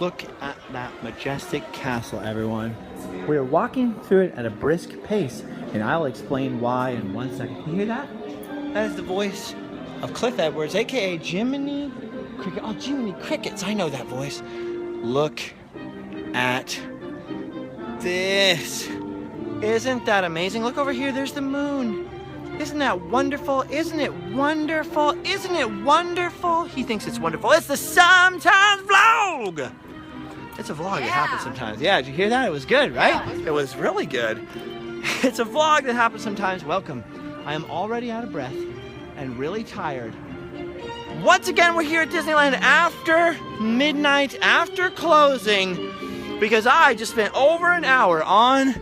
Look at that majestic castle, everyone. We are walking through it at a brisk pace, and I'll explain why in 1 second. Can you hear that? That is the voice of Cliff Edwards, aka Jiminy Cricket. Oh, Jiminy Crickets, I know that voice. Look at this. Isn't that amazing? Look over here, there's the moon. Isn't that wonderful? Isn't it wonderful? Isn't it wonderful? He thinks it's wonderful. It's the Sometimes Vlog. It's a vlog that happens sometimes. Yeah, did you hear that? It was good, right? Yeah, it was really good. It's a vlog that happens sometimes. Welcome. I am already out of breath and really tired. Once again, we're here at Disneyland after midnight, after closing, because I just spent over an hour on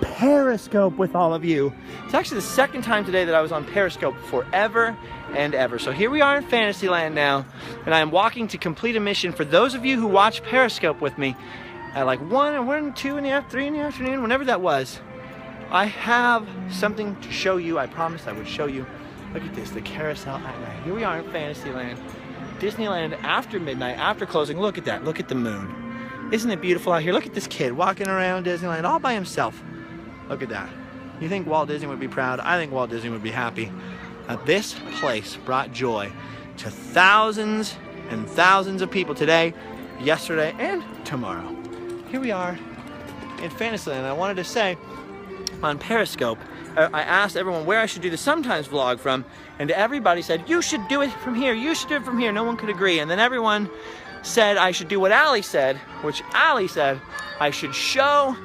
Periscope with all of you. It's actually the second time today that I was on Periscope forever and ever. So here we are in Fantasyland now, and I am walking to complete a mission. For those of you who watch Periscope with me at like 1, 2 in the afternoon, 3 in the afternoon, whenever that was, I have something to show you. I promised I would show you. Look at this, the carousel at night. Here we are in Fantasyland. Disneyland after midnight, after closing. Look at that, look at the moon. Isn't it beautiful out here? Look at this kid walking around Disneyland all by himself. Look at that. You think Walt Disney would be proud? I think Walt Disney would be happy. This place brought joy to thousands and thousands of people today, yesterday, and tomorrow. Here we are in Fantasyland. I wanted to say on Periscope, I asked everyone where I should do the Sometimes vlog from, and everybody said, you should do it from here, you should do it from here. No one could agree. And then everyone said I should do what Allie said, which Allie said I should show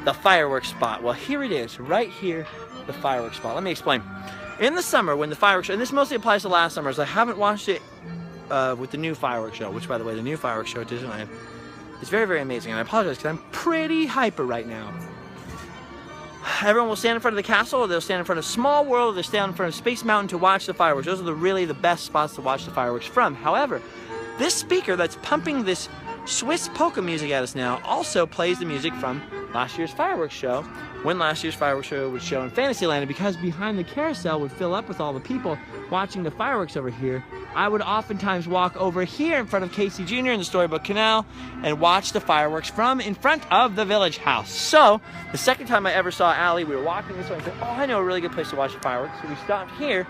the fireworks spot. Well, here it is, right here, the fireworks spot. Let me explain. In the summer, when the fireworks show, and this mostly applies to last summer, as I haven't watched it with the new fireworks show, which, by the way, the new fireworks show at Disneyland is very, very amazing. And I apologize because I'm pretty hyper right now. Everyone will stand in front of the castle, or they'll stand in front of Small World, or they'll stand in front of Space Mountain to watch the fireworks. Those are really the best spots to watch the fireworks from. However, this speaker that's pumping this Swiss polka music at us now also plays the music from last year's fireworks show, when last year's fireworks show was shown in Fantasyland. And because behind the carousel would fill up with all the people watching the fireworks over here, I would oftentimes walk over here in front of Casey Jr. in the Storybook Canal and watch the fireworks from in front of the Village House. So, the second time I ever saw Allie, we were walking this way and said, oh, I know a really good place to watch the fireworks. So we stopped here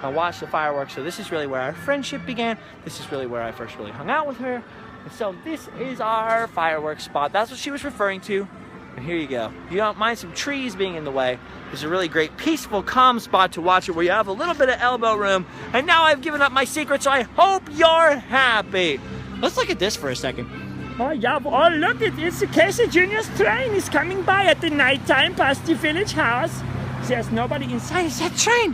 and watched the fireworks. So this is really where our friendship began. This is really where I first really hung out with her. And so this is our fireworks spot. That's what she was referring to. And here you go. You don't mind some trees being in the way. It's a really great, peaceful, calm spot to watch it where you have a little bit of elbow room. And now I've given up my secret, so I hope you're happy. Let's look at this for a second. Oh yeah, oh look, it's the Casey Jr.'s train is coming by at the night time past the Village House. There's nobody inside that train.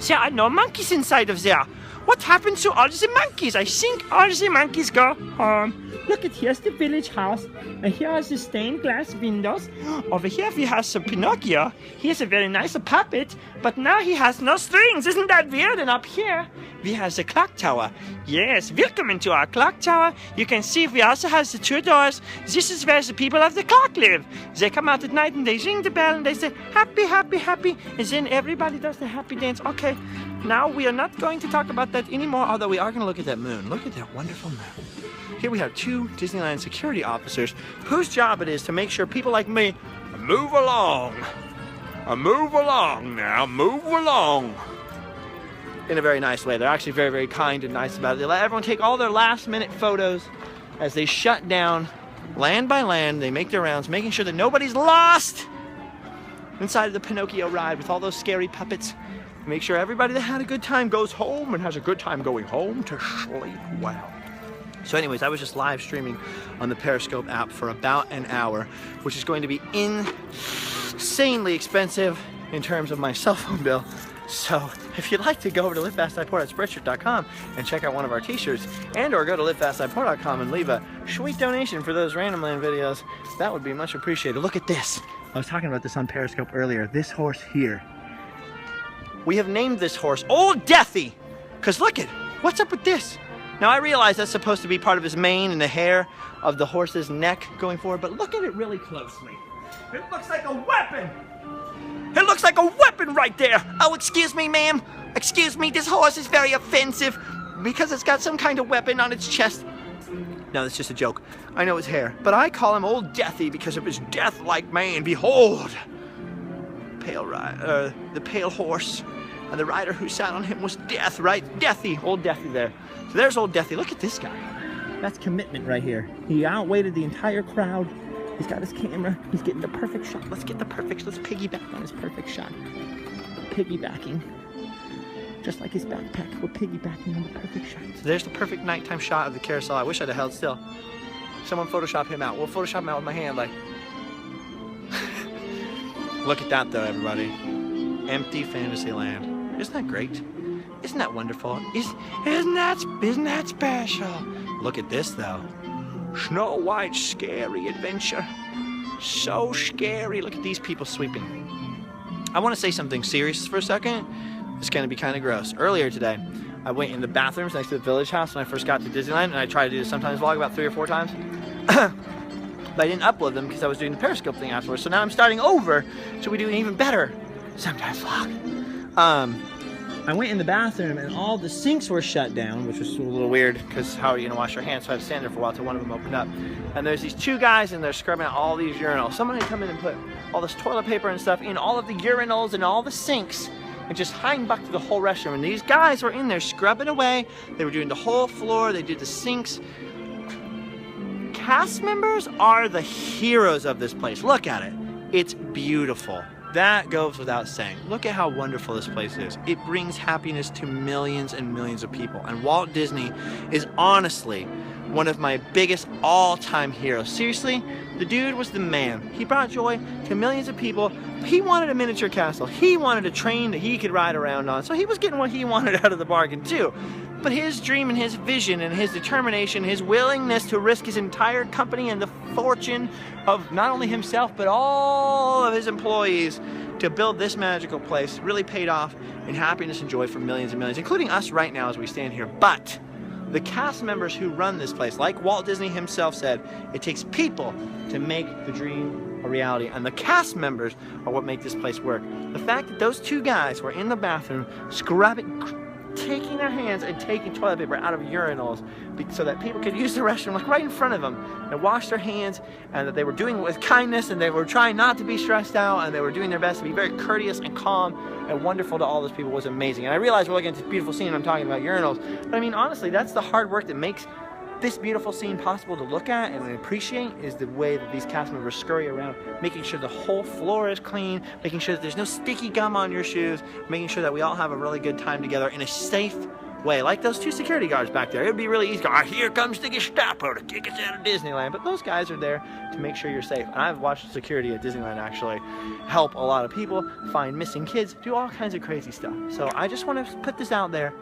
There are no monkeys inside of there. What happened to all the monkeys? I think all the monkeys go home. Look at here's the Village House, and here are the stained glass windows. Over here we have some Pinocchio. He's a very nice puppet, but now he has no strings. Isn't that weird? And up here we have the clock tower. Yes, welcome into our clock tower. You can see we also have the 2 doors. This is where the people of the clock live. They come out at night and they ring the bell and they say happy, happy, happy, and then everybody does the happy dance. Okay, now we are not going to talk about that anymore, although we are going to look at that moon. Look at that wonderful moon. Here we have 2 Disneyland security officers whose job it is to make sure people like me move along. Move along now, move along. In a very nice way. They're actually very, very kind and nice about it. They let everyone take all their last minute photos as they shut down land by land. They make their rounds, making sure that nobody's lost inside of the Pinocchio ride with all those scary puppets. Make sure everybody that had a good time goes home and has a good time going home to sleep well. So anyways, I was just live streaming on the Periscope app for about an hour, which is going to be insanely expensive in terms of my cell phone bill. So if you'd like to go over to livefastiport.spreadshirt.com and check out one of our t-shirts, and or go to livefastiport.com and leave a sweet donation for those Randomland videos, that would be much appreciated. Look at this. I was talking about this on Periscope earlier. This horse here. We have named this horse Old Deathy, because look at, what's up with this? Now I realize that's supposed to be part of his mane and the hair of the horse's neck going forward, but look at it really closely. It looks like a weapon! It looks like a weapon right there! Oh, excuse me, ma'am. Excuse me, this horse is very offensive because it's got some kind of weapon on its chest. No, that's just a joke. I know his hair, but I call him Old Deathy because of his death-like mane. Behold, the pale horse, and the rider who sat on him was Death, right? Deathy, Old Deathy there. So there's Old Deathy. Look at this guy. That's commitment right here. He outweighted the entire crowd. He's got his camera. He's getting the perfect shot. Let's get the perfect. Let's piggyback on his perfect shot. Piggybacking. Just like his backpack, we're piggybacking on the perfect shot. So there's the perfect nighttime shot of the carousel. I wish I'd have held still. Someone Photoshop him out. We'll Photoshop him out with my hand, like. Look at that, though, everybody. Empty Fantasyland. Isn't that great? Isn't that wonderful? Isn't that special? Look at this, though. Snow White's scary adventure. So scary. Look at these people sweeping. I want to say something serious for a second. It's going to be kind of gross. Earlier today, I went in the bathrooms next to the Village House when I first got to Disneyland, and I tried to do the Sometimes vlog about 3 or 4 times. But I didn't upload them because I was doing the Periscope thing afterwards. So now I'm starting over, so we do an even better Sometimes vlog. I went in the bathroom and all the sinks were shut down, which was a little weird because how are you gonna wash your hands? So I had to stand there for a while till one of them opened up. And there's these 2 guys and they're scrubbing out all these urinals. Someone had come in and put all this toilet paper and stuff in all of the urinals and all the sinks and just hindbucked the whole restroom. And these guys were in there scrubbing away. They were doing the whole floor. They did the sinks. Cast members are the heroes of this place. Look at it. It's beautiful. That goes without saying. Look at how wonderful this place is. It brings happiness to millions and millions of people. And Walt Disney is honestly one of my biggest all-time heroes. Seriously, the dude was the man. He brought joy to millions of people. He wanted a miniature castle. He wanted a train that he could ride around on. So he was getting what he wanted out of the bargain too. But his dream and his vision and his determination, his willingness to risk his entire company and the fortune of not only himself, but all of his employees to build this magical place really paid off in happiness and joy for millions and millions, including us right now as we stand here. But the cast members who run this place, like Walt Disney himself said, it takes people to make the dream a reality. And the cast members are what make this place work. The fact that those 2 guys were in the bathroom scrubbing, taking their hands and taking toilet paper out of urinals so that people could use the restroom like right in front of them and wash their hands, and that they were doing it with kindness and they were trying not to be stressed out and they were doing their best to be very courteous and calm and wonderful to all those people was amazing. And I realize we're looking at this beautiful scene and I'm talking about urinals, but I mean honestly that's the hard work that makes this beautiful scene possible to look at and appreciate, is the way that these cast members scurry around, making sure the whole floor is clean, making sure that there's no sticky gum on your shoes, making sure that we all have a really good time together in a safe way. Like those 2 security guards back there. It would be really easy. Here comes the Gestapo to kick us out of Disneyland. But those guys are there to make sure you're safe. And I've watched security at Disneyland actually help a lot of people, find missing kids, do all kinds of crazy stuff. So I just want to put this out there.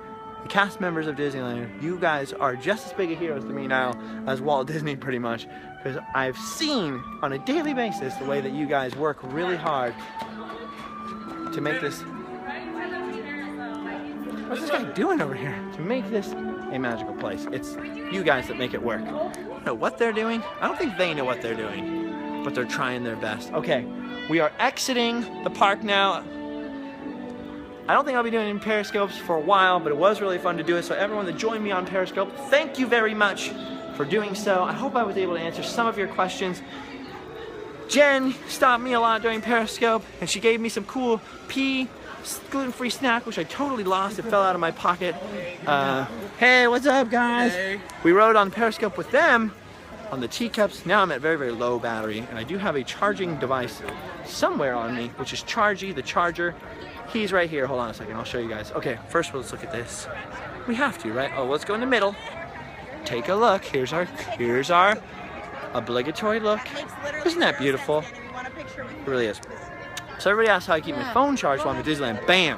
The cast members of Disneyland, you guys are just as big a heroes to me now as Walt Disney pretty much, because I've seen on a daily basis the way that you guys work really hard to make this. What's this guy doing over here? To make this a magical place. It's you guys that make it work. I don't know what they're doing. I don't think they know what they're doing, but they're trying their best. Okay, we are exiting the park now. I don't think I'll be doing it in Periscopes for a while, but it was really fun to do it. So everyone that joined me on Periscope, thank you very much for doing so. I hope I was able to answer some of your questions. Jen stopped me a lot during Periscope, and she gave me some cool pea gluten-free snack, which I totally lost. It fell out of my pocket. Hey, what's up, guys? Hey. We rode on Periscope with them on the teacups. Now I'm at very, very low battery, and I do have a charging device somewhere on me, which is Chargy, the charger. He's right here. Hold on a second. I'll show you guys. Okay, first let's look at this. We have to, right? Oh, let's go in the middle. Take a look. Here's our obligatory look. Isn't that beautiful? It really is. So everybody asks how I keep my phone charged while I'm at Disneyland. Bam!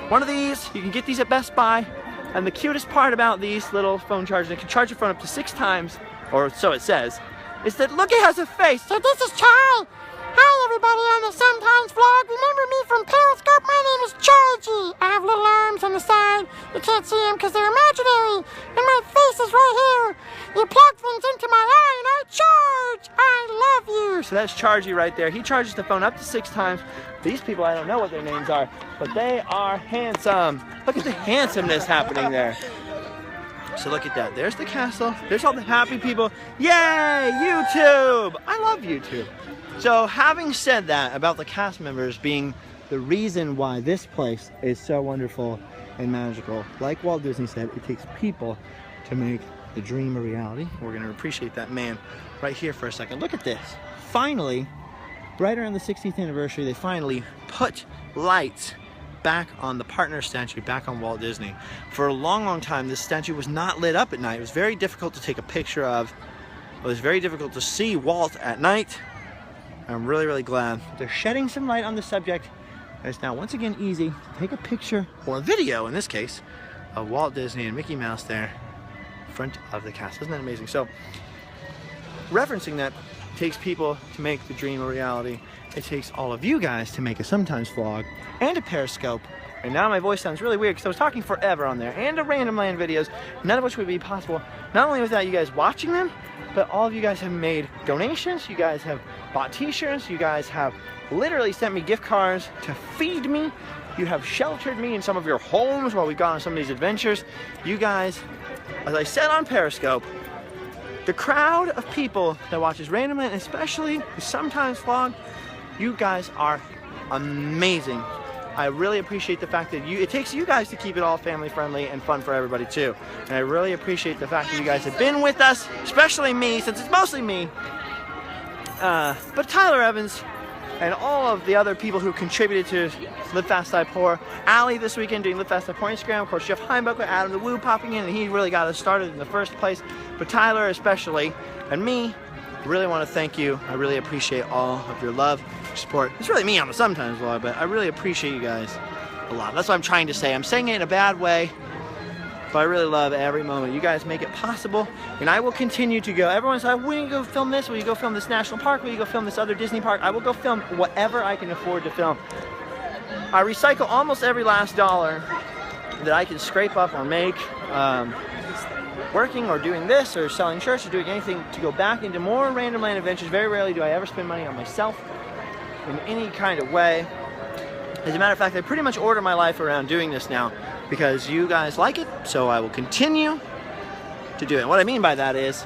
One of these, you can get these at Best Buy. And the cutest part about these little phone chargers, it can charge your phone up to 6 times, or so it says, is that look, it has a face. So this is Charlie. Hi everybody on the Sometimes vlog. Remember me from Periscope? My name is Chargy. I have little arms on the side. You can't see them because they're imaginary. And my face is right here. You plug things into my eye and I charge. I love you. So that's Chargy right there. He charges the phone up to 6 times. These people, I don't know what their names are, but they are handsome. Look at the handsomeness happening there. So look at that. There's the castle. There's all the happy people. Yay, YouTube! I love YouTube. So having said that about the cast members being the reason why this place is so wonderful and magical, like Walt Disney said, it takes people to make the dream a reality. We're going to appreciate that man right here for a second. Look at this. Finally, right around the 60th anniversary, they finally put lights back on the partner statue, back on Walt Disney. For a long, long time, this statue was not lit up at night. It was very difficult to take a picture of. It was very difficult to see Walt at night. I'm really, really glad they're shedding some light on the subject. It's now once again easy to take a picture, or a video in this case, of Walt Disney and Mickey Mouse there in front of the castle. Isn't that amazing? So, referencing that takes people to make the dream a reality. It takes all of you guys to make a Sometimes vlog and a Periscope. And now my voice sounds really weird because I was talking forever on there, and a Randomland videos, none of which would be possible, not only without you guys watching them, but all of you guys have made donations, you guys have bought t-shirts, you guys have literally sent me gift cards to feed me, you have sheltered me in some of your homes while we've gone on some of these adventures. You guys, as I said on Periscope, the crowd of people that watches Randomland, especially the Sometimes vlog, you guys are amazing. I really appreciate the fact that it takes you guys to keep it all family friendly and fun for everybody too. And I really appreciate the fact that you guys have been with us, especially me, since it's mostly me. But Tyler Evans and all of the other people who contributed to Live Fast Die Poor. Allie this weekend doing Live Fast Die Poor Instagram. Of course, Jeff Heimbuckler, Adam the Woo popping in, and he really got us started in the first place. But Tyler especially, and me, really want to thank you. I really appreciate all of your love, support. It's really me on the Sometimes vlog, but I really appreciate you guys a lot. That's what I'm trying to say. I'm saying it in a bad way, but I really love every moment. You guys make it possible, and I will continue to go. Everyone's like, will you go film this? Will you go film this national park? Will you go film this other Disney park? I will go film whatever I can afford to film. I recycle almost every last dollar that I can scrape up or make, working or doing this or selling shirts or doing anything to go back into more Randomland adventures. Very rarely do I ever spend money on myself in any kind of way. As a matter of fact, I pretty much order my life around doing this now because you guys like it, so I will continue to do it. What I mean by that is,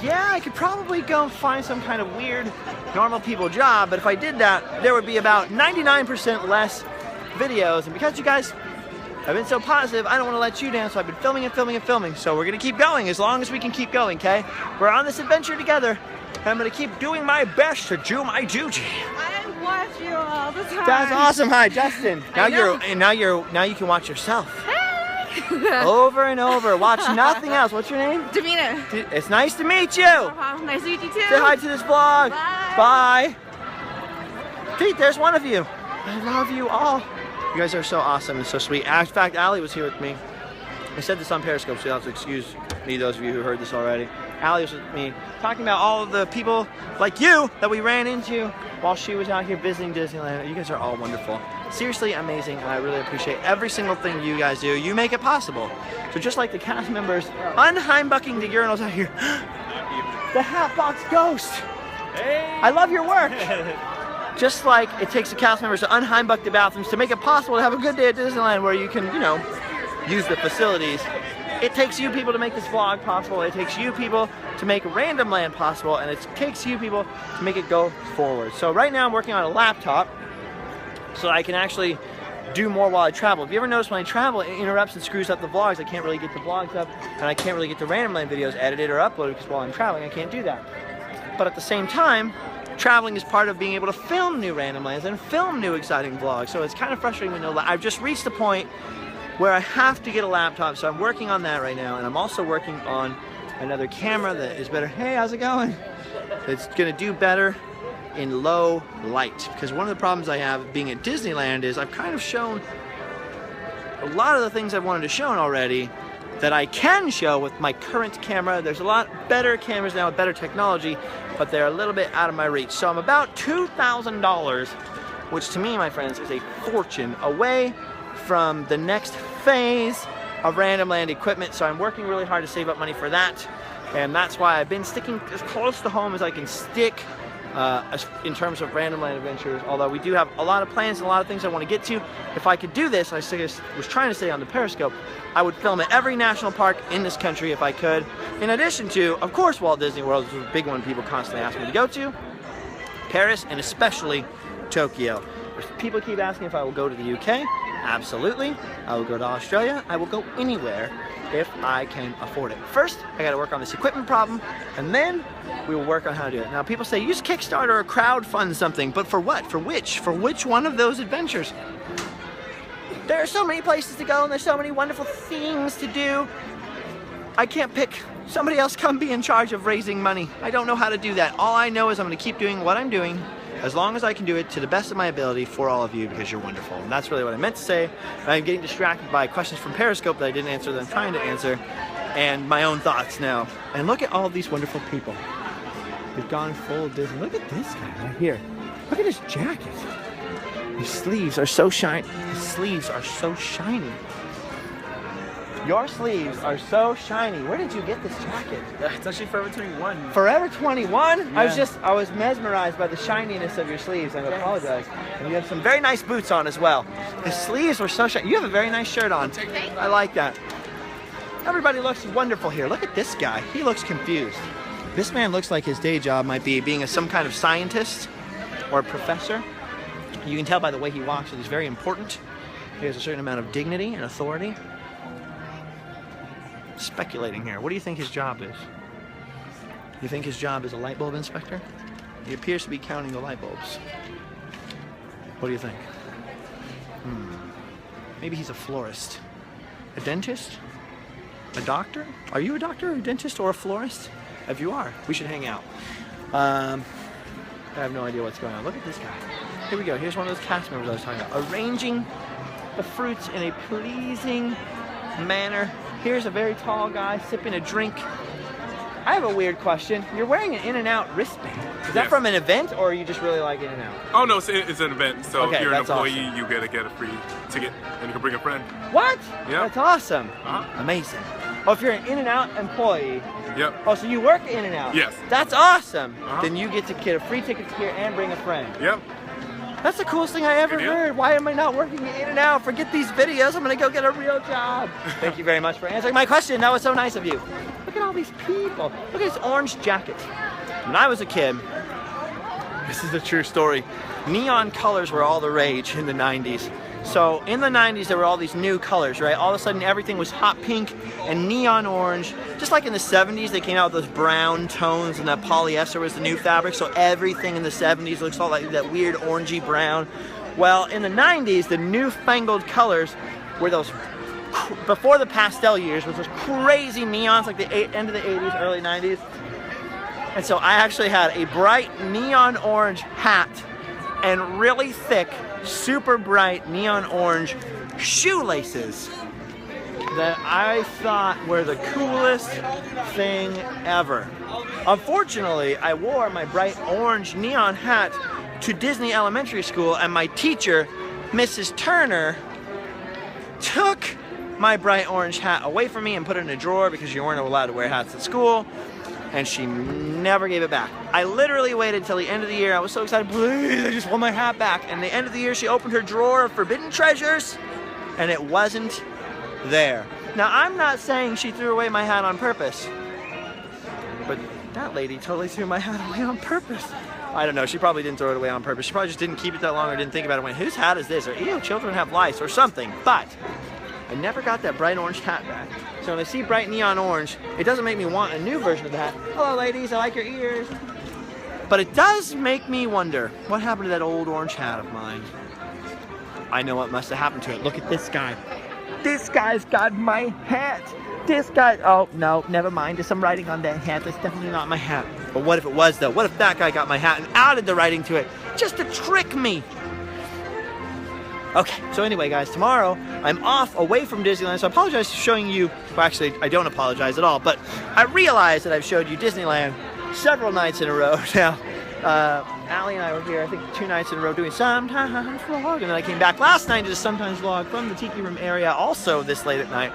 yeah, I could probably go find some kind of weird normal people job, but if I did that, there would be about 99% less videos, and because you guys have been so positive, I don't want to let you down, so I've been filming and filming and filming, so we're going to keep going as long as we can keep going, okay? We're on this adventure together, and I'm going to keep doing my best to do my duty. I watch you all the time. That's awesome. Hi, Justin. Now you can watch yourself. Over and over. Watch nothing else. What's your name? Davina. It's nice to meet you. Nice to meet you too. Say hi to this vlog. Bye. Bye. Pete, there's one of you. I love you all. You guys are so awesome and so sweet. In fact, Allie was here with me. I said this on Periscope, so you'll have to excuse me, those of you who heard this already. Allie was with me talking about all of the people like you that we ran into while she was out here visiting Disneyland. You guys are all wonderful. Seriously amazing, and I really appreciate every single thing you guys do. You make it possible. So just like the cast members unheimbucking the urinals out here, the Hatbox Ghost. Hey. I love your work. Just like it takes the cast members to unheimbuck the bathrooms to make it possible to have a good day at Disneyland where you can, use the facilities. It takes you people to make this vlog possible. It takes you people to make Randomland possible, and it takes you people to make it go forward. So right now I'm working on a laptop so I can actually do more while I travel. If you ever notice when I travel, it interrupts and screws up the vlogs. I can't really get the vlogs up, and I can't really get the Randomland videos edited or uploaded because while I'm traveling I can't do that. But at the same time, traveling is part of being able to film new Randomlands and film new exciting vlogs. So it's kind of frustrating when I've just reached the point where I have to get a laptop, so I'm working on that right now, and I'm also working on another camera that is better. Hey, how's it going? It's gonna do better in low light, because one of the problems I have being at Disneyland is I've kind of shown a lot of the things I've wanted to show already that I can show with my current camera. There's a lot better cameras now with better technology, but they're a little bit out of my reach. So I'm about $2,000, which to me, my friends, is a fortune away from the next phase of Randomland equipment. So I'm working really hard to save up money for that, and that's why I've been sticking as close to home as I can stick in terms of Randomland adventures, although we do have a lot of plans and a lot of things I want to get to. If I could do this, I was trying to say on the Periscope, I would film at every national park in this country if I could. In addition to, of course, Walt Disney World is a big one people constantly ask me to go to. Paris, and especially Tokyo. People keep asking if I will go to the UK. Absolutely. I will go to Australia. I will go anywhere if I can afford it. First, I gotta work on this equipment problem, and then we will work on how to do it. Now, people say, use Kickstarter or crowdfund something, but for what? For which? For which one of those adventures? There are so many places to go, and there's so many wonderful things to do. I can't pick. Somebody else come be in charge of raising money. I don't know how to do that. All I know is I'm gonna keep doing what I'm doing as long as I can do it to the best of my ability for all of you, because you're wonderful. And that's really what I meant to say. And I'm getting distracted by questions from Periscope that I didn't answer that I'm trying to answer, and my own thoughts now. And look at all these wonderful people. We've gone full Disney. Look at this guy right here. Look at his jacket. His sleeves are so shiny. His sleeves are so shiny. Your sleeves are so shiny. Where did you get this jacket? It's actually Forever 21. Forever 21? Yeah. I was mesmerized by the shininess of your sleeves. I apologize. And you have some very nice boots on as well. The sleeves were so shiny. You have a very nice shirt on. I like that. Everybody looks wonderful here. Look at this guy. He looks confused. This man looks like his day job might be being some kind of scientist or a professor. You can tell by the way he walks that he's very important. He has a certain amount of dignity and authority. Speculating here. What do you think his job is? You think his job is a light bulb inspector? He appears to be counting the light bulbs. What do you think? Maybe he's a florist. A dentist? A doctor? Are you a doctor, a dentist, or a florist? If you are, we should hang out. I have no idea what's going on. Look at this guy. Here we go. Here's one of those cast members I was talking about. Arranging the fruits in a pleasing manner. Here's a very tall guy sipping a drink. I have a weird question. You're wearing an In-N-Out wristband. Is that from an event, or you just really like In-N-Out? Oh no, it's an event. So Okay, if you're an that's employee, awesome. you get a free ticket, and you can bring a friend. What? Yeah. That's awesome. Uh-huh. Amazing. Oh, if you're an In-N-Out employee. Yep. Oh, so you work at In-N-Out? Yes. That's awesome. Uh-huh. Then you get to get a free ticket here and bring a friend. Yep. That's the coolest thing I ever Good deal. heard. Why am I not working at In-N-Out? Forget these videos. I'm gonna go get a real job. Thank you very much for answering my question. That was so nice of you. Look at all these people. Look at this orange jacket. When I was a kid, this is a true story. Neon colors were all the rage in the 90s. So in the 90s, there were all these new colors, right? All of a sudden, everything was hot pink and neon orange. Just like in the 70s, they came out with those brown tones and that polyester was the new fabric. So everything in the 70s looks all like that weird orangey brown. Well, in the 90s, the newfangled colors were those, before the pastel years, was those crazy neons like the end of the 80s, early 90s. And so I actually had a bright neon orange hat and really thick, super bright neon orange shoelaces that I thought were the coolest thing ever. Unfortunately, I wore my bright orange neon hat to Disney Elementary School, and my teacher, Mrs. Turner, took my bright orange hat away from me and put it in a drawer because you weren't allowed to wear hats at school, and she never gave it back. I literally waited till the end of the year. I was so excited, please, I just want my hat back. And the end of the year, she opened her drawer of forbidden treasures, and it wasn't there. Now, I'm not saying she threw away my hat on purpose, but that lady totally threw my hat away on purpose. I don't know, she probably didn't throw it away on purpose. She probably just didn't keep it that long or didn't think about it. Went, whose hat is this? Or, ew, children have lice or something. But I never got that bright orange hat back. So when I see bright neon orange, it doesn't make me want a new version of the hat. Hello, ladies, I like your ears. But it does make me wonder, what happened to that old orange hat of mine? I know what must have happened to it. Look at this guy. This guy's got my hat. This guy, oh, no, never mind. There's some writing on that hat. That's definitely not my hat. But what if it was, though? What if that guy got my hat and added the writing to it just to trick me? Okay, so anyway, guys, tomorrow I'm off away from Disneyland, so I apologize for showing you, well, actually, I don't apologize at all, but I realize that I've showed you Disneyland several nights in a row now. Allie and I were here, I think, 2 nights in a row doing Sometimes Vlog, and then I came back last night to the Sometimes Vlog from the Tiki Room area, also this late at night.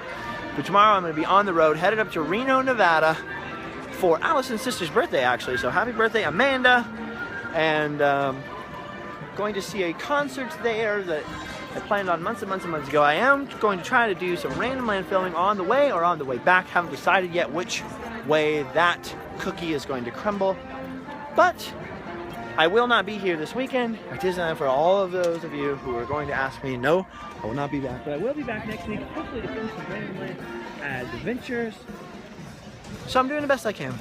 But tomorrow I'm going to be on the road, headed up to Reno, Nevada, for Allison's sister's birthday, actually. So happy birthday, Amanda. and going to see a concert there that I planned on months and months and months ago. I am going to try to do some Randomland filming on the way or on the way back. Haven't decided yet which way that cookie is going to crumble, but I will not be here this weekend at Disneyland. For all of those of you who are going to ask me, no, I will not be back, but I will be back next week, hopefully to film some Randomland adventures. So I'm doing the best I can.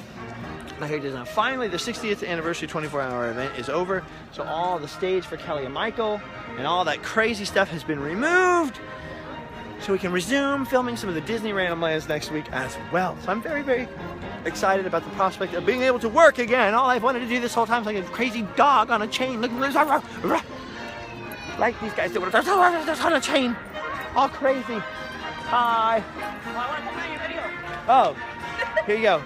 Now here it is now. Finally, the 60th anniversary 24-hour event is over. So all the stage for Kelly and Michael and all that crazy stuff has been removed. So we can resume filming some of the Disney Randomlands next week as well. So I'm very, very excited about the prospect of being able to work again. All I've wanted to do this whole time is like a crazy dog on a chain. Look, like these guys do on a chain. All crazy. Hi. Oh, here you go.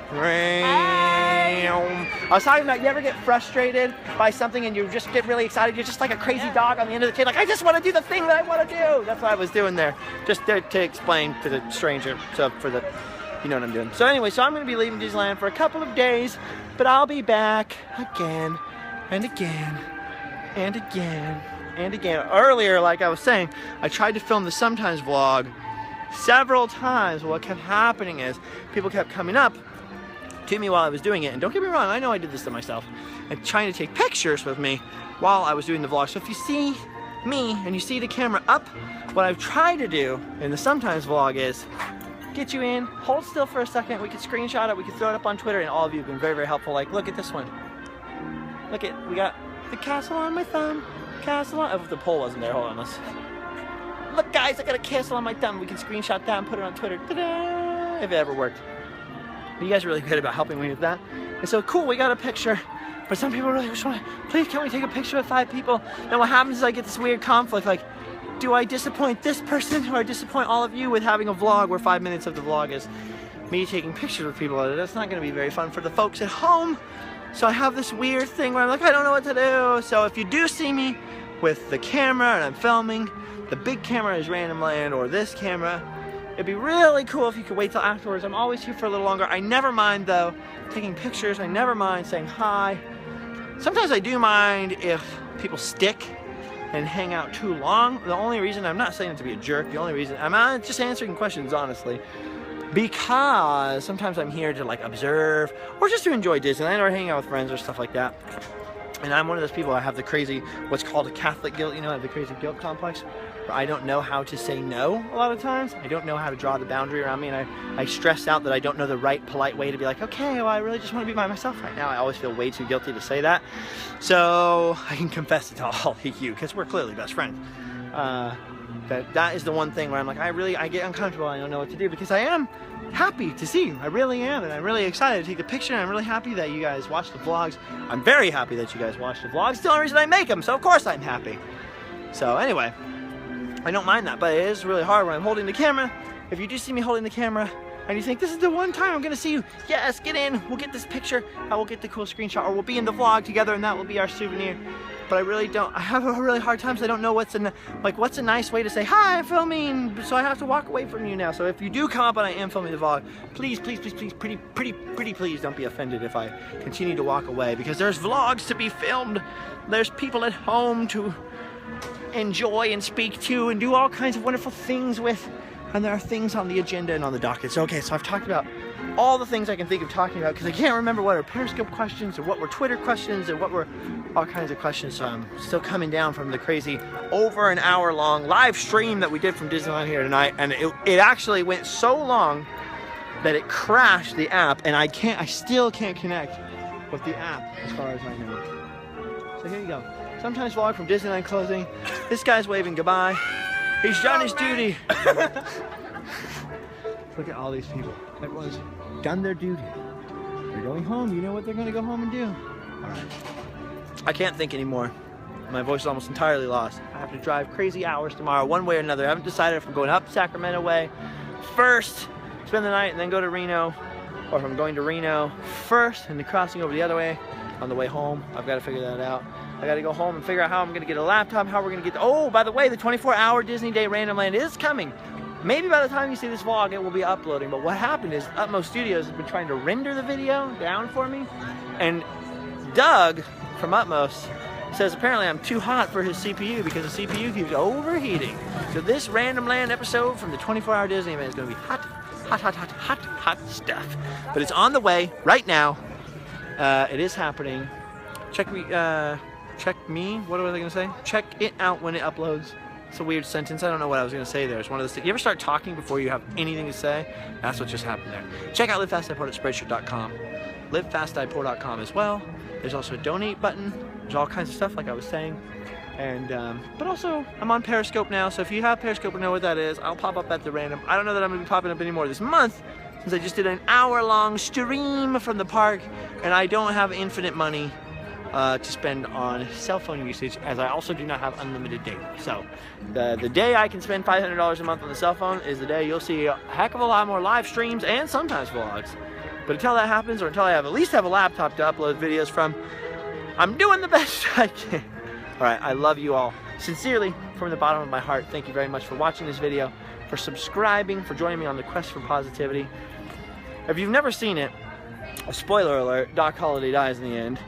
I was talking about, you ever get frustrated by something and you just get really excited? You're just like a crazy dog on the end of the chain, like, I just want to do the thing that I want to do. That's what I was doing there, just to explain to the stranger, so for the, you know what I'm doing. So anyway, so I'm going to be leaving Disneyland for a couple of days, but I'll be back again and again and again and again. Earlier, like I was saying, I tried to film the Sometimes vlog several times. What kept happening is people kept coming up to me while I was doing it, and don't get me wrong, I know I did this to myself, and trying to take pictures with me while I was doing the vlog. So if you see me and you see the camera up, what I've tried to do in the Sometimes vlog is get you in, hold still for a second, we could screenshot it, we could throw it up on Twitter, and all of you have been very, very helpful. Like, look at this one. Look at, we got the castle on my thumb, castle on, oh, if the pole wasn't there, hold on, let's, look guys, I got a castle on my thumb. We can screenshot that and put it on Twitter. Ta-da! If it ever worked. You guys are really good about helping me with that. And so cool, we got a picture. But some people really just want to, please can't we take a picture with 5 people? Then what happens is I get this weird conflict, like, do I disappoint this person or I disappoint all of you with having a vlog where 5 minutes of the vlog is me taking pictures with people? That's not going to be very fun for the folks at home. So I have this weird thing where I'm like, I don't know what to do. So if you do see me with the camera and I'm filming, the big camera is Randomland, or this camera, it'd be really cool if you could wait till afterwards. I'm always here for a little longer. I never mind though taking pictures. I never mind saying hi. Sometimes I do mind if people stick and hang out too long. The only reason, I'm not saying it to be a jerk, the only reason, I'm just answering questions honestly, because sometimes I'm here to like observe or just to enjoy Disneyland or hang out with friends or stuff like that. And I'm one of those people, I have the crazy, what's called a Catholic guilt, you know, I have the crazy guilt complex, where I don't know how to say no a lot of times. I don't know how to draw the boundary around me, and I stress out that I don't know the right polite way to be like, okay, well, I really just want to be by myself right now. I always feel way too guilty to say that. So I can confess it to all of you, because we're clearly best friends. That is the one thing where I'm like, I get uncomfortable, I don't know what to do, because I am happy to see you. I really am, and I'm really excited to take the picture, and I'm really happy that you guys watch the vlogs. I'm very happy that you guys watch the vlogs. It's the only reason I make them, so of course I'm happy. So anyway, I don't mind that, but it is really hard when I'm holding the camera. If you do see me holding the camera, and you think, this is the one time I'm gonna see you, yes, get in, we'll get this picture, I will get the cool screenshot, or we'll be in the vlog together, and that will be our souvenir. But I really don't, I have a really hard time, so I don't know what's a nice way to say, hi, I'm filming, so I have to walk away from you now. So if you do come up and I am filming the vlog, please, please, please, please, pretty please don't be offended if I continue to walk away, because there's vlogs to be filmed, there's people at home to enjoy and speak to and do all kinds of wonderful things with, and there are things on the agenda and on the docket. So okay, so I've talked about all the things I can think of talking about, because I can't remember what are Periscope questions or what were Twitter questions and what were all kinds of questions. So I'm still coming down from the crazy over an hour long live stream that we did from Disneyland here tonight, and it actually went so long that it crashed the app, and I still can't connect with the app as far as I know. So here you go. Sometimes vlog from Disneyland closing. This guy's waving goodbye. He's done his duty. Look at all these people. Everyone's done their duty. They're going home. You know what they're going to go home and do. All right. I can't think anymore. My voice is almost entirely lost. I have to drive crazy hours tomorrow, one way or another. I haven't decided if I'm going up Sacramento way first, spend the night, and then go to Reno, or if I'm going to Reno first and then crossing over the other way on the way home. I've got to figure that out. I got to go home and figure out how I'm going to get a laptop, how we're going to get... Oh, by the way, the 24-hour Disney Day Randomland is coming. Maybe by the time you see this vlog, it will be uploading. But what happened is Utmost Studios has been trying to render the video down for me. And Doug from Utmost says apparently I'm too hot for his CPU because the CPU keeps overheating. So this Randomland episode from the 24-hour Disney event is going to be hot, hot, hot, hot, hot, hot stuff. But it's on the way right now. It is happening. Check me. What was I going to say? Check it out when it uploads. It's a weird sentence. I don't know what I was going to say there. It's one of those things. You ever start talking before you have anything to say? That's what just happened there. Check out livefastdiepoor at spreadshirt.com. livefastdiepoor.com as well. There's also a donate button. There's all kinds of stuff like I was saying. And but also I'm on Periscope now, so if you have Periscope and know what that is, I'll pop up at the random. I don't know that I'm gonna be popping up anymore this month since I just did an hour-long stream from the park and I don't have infinite money to spend on cell phone usage, as I also do not have unlimited data. So the day I can spend $500 a month on the cell phone is the day you'll see a heck of a lot more live streams and sometimes vlogs. But until that happens, or until I at least have a laptop to upload videos from, I'm doing the best I can. Alright, I love you all. Sincerely, from the bottom of my heart, thank you very much for watching this video, for subscribing, for joining me on the quest for positivity. If you've never seen it, a spoiler alert, Doc Holliday dies in the end.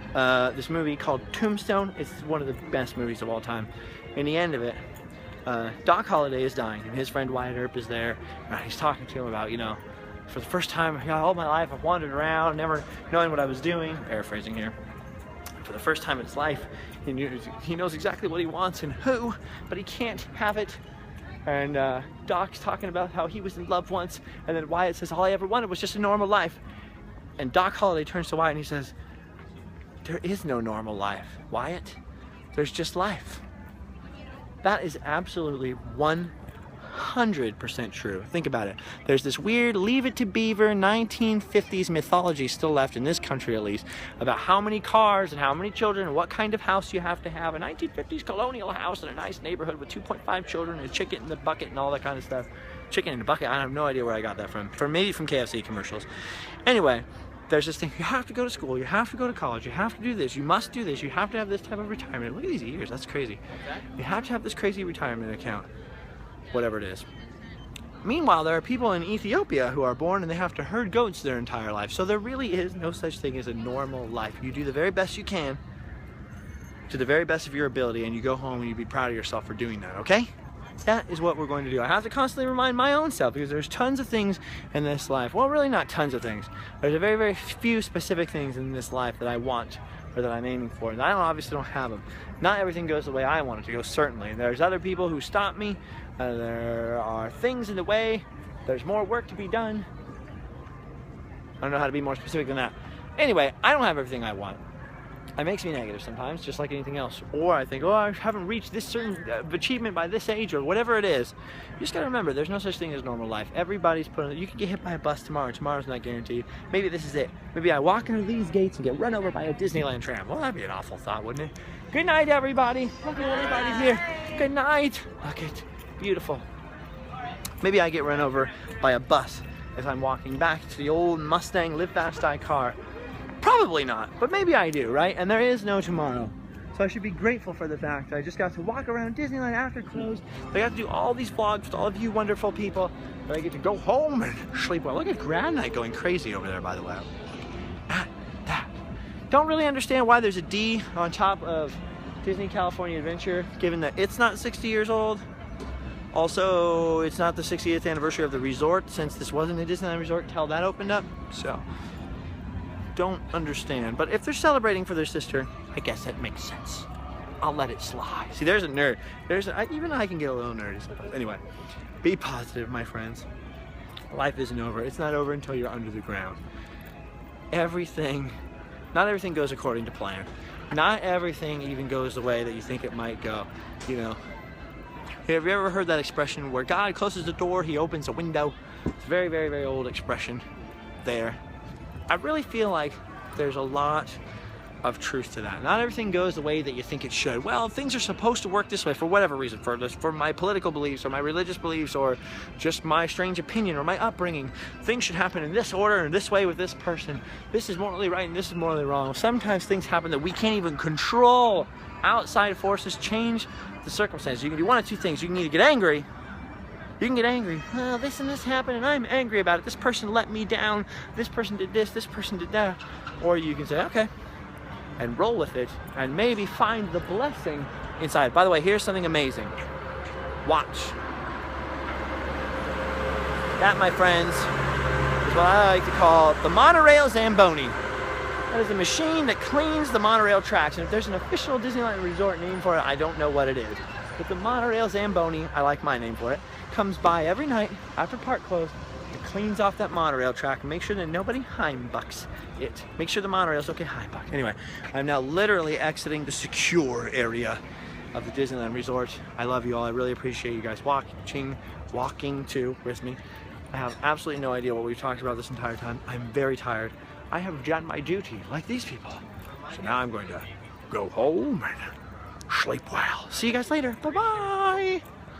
This movie called Tombstone is one of the best movies of all time. In the end of it, Doc Holliday is dying, and his friend Wyatt Earp is there, and he's talking to him about, you know, for the first time all my life I've wandered around, never knowing what I was doing, paraphrasing here. For the first time in his life, he knows exactly what he wants and who, but he can't have it. And Doc's talking about how he was in love once, and then Wyatt says all I ever wanted was just a normal life. And Doc Holliday turns to Wyatt and he says, there is no normal life, Wyatt. There's just life. That is absolutely 100% true. Think about it. There's this weird Leave It to Beaver 1950s mythology still left in this country, at least, about how many cars and how many children and what kind of house you have to have. A 1950s colonial house in a nice neighborhood with 2.5 children and a chicken in the bucket and all that kind of stuff. Chicken in the bucket, I have no idea where I got that from. Maybe from KFC commercials. Anyway, there's this thing, you have to go to school, you have to go to college, you have to do this, you must do this, you have to have this type of retirement. Look at these ears, that's crazy. You have to have this crazy retirement account. Whatever it is. Meanwhile, there are people in Ethiopia who are born and they have to herd goats their entire life. So there really is no such thing as a normal life. You do the very best you can to the very best of your ability, and you go home and you be proud of yourself for doing that, okay? That is what we're going to do. I have to constantly remind my own self because there's tons of things in this life. Well, really not tons of things. There's a very, very few specific things in this life that I want or that I'm aiming for, and I obviously don't have them. Not everything goes the way I want it to go, certainly. There's other people who stop me. There are things in the way. There's more work to be done. I don't know how to be more specific than that. Anyway, I don't have everything I want. It makes me negative sometimes, just like anything else. Or I think, oh, I haven't reached this certain achievement by this age, or whatever it is. You just gotta remember, there's no such thing as normal life. Everybody's put on, you can get hit by a bus tomorrow. Tomorrow's not guaranteed. Maybe this is it. Maybe I walk into these gates and get run over by a Disneyland tram. Well, that'd be an awful thought, wouldn't it? Good night, everybody. Look at everybody here. Good night. Look at beautiful. Maybe I get run over by a bus as I'm walking back to the old Mustang Live Fast Die car. Probably not, but maybe I do, right? And there is no tomorrow. So I should be grateful for the fact that I just got to walk around Disneyland after close. I got to do all these vlogs with all of you wonderful people. But I get to go home and sleep well. Look at Grand Night going crazy over there, by the way. At that. Don't really understand why there's a D on top of Disney California Adventure, given that it's not 60 years old. Also, it's not the 60th anniversary of the resort, since this wasn't a Disneyland resort until that opened up. So, don't understand. But if they're celebrating for their sister, I guess that makes sense. I'll let it slide. See, there's a nerd. Even I can get a little nerdy sometimes. Anyway, be positive, my friends. Life isn't over. It's not over until you're under the ground. Not everything goes according to plan. Not everything even goes the way that you think it might go. You know, have you ever heard that expression where God closes the door, he opens a window? It's a very, very, very old expression there. I really feel like there's a lot of truth to that. Not everything goes the way that you think it should. Well, things are supposed to work this way for whatever reason, for my political beliefs or my religious beliefs or just my strange opinion or my upbringing. Things should happen in this order and this way with this person. This is morally right and this is morally wrong. Sometimes things happen that we can't even control. Outside forces change the circumstances. You can do one of two things. You can either get angry. You can get angry. Well, this and this happened and I'm angry about it. This person let me down. This person did this. This person did that. Or you can say, okay, and roll with it and maybe find the blessing inside. By the way, here's something amazing. Watch. That, my friends, is what I like to call the monorail Zamboni. That is a machine that cleans the monorail tracks. And if there's an official Disneyland resort name for it, I don't know what it is. But the monorail Zamboni, I like my name for it, comes by every night after park close. It cleans off that monorail track and make sure that nobody heimbucks it. Make sure the monorail's okay, heimbuck. Anyway, I'm now literally exiting the secure area of the Disneyland resort. I love you all. I really appreciate you guys walking too with me. I have absolutely no idea what we've talked about this entire time. I'm very tired. I have done my duty like these people. So now I'm going to go home and sleep well. See you guys later. Bye-bye.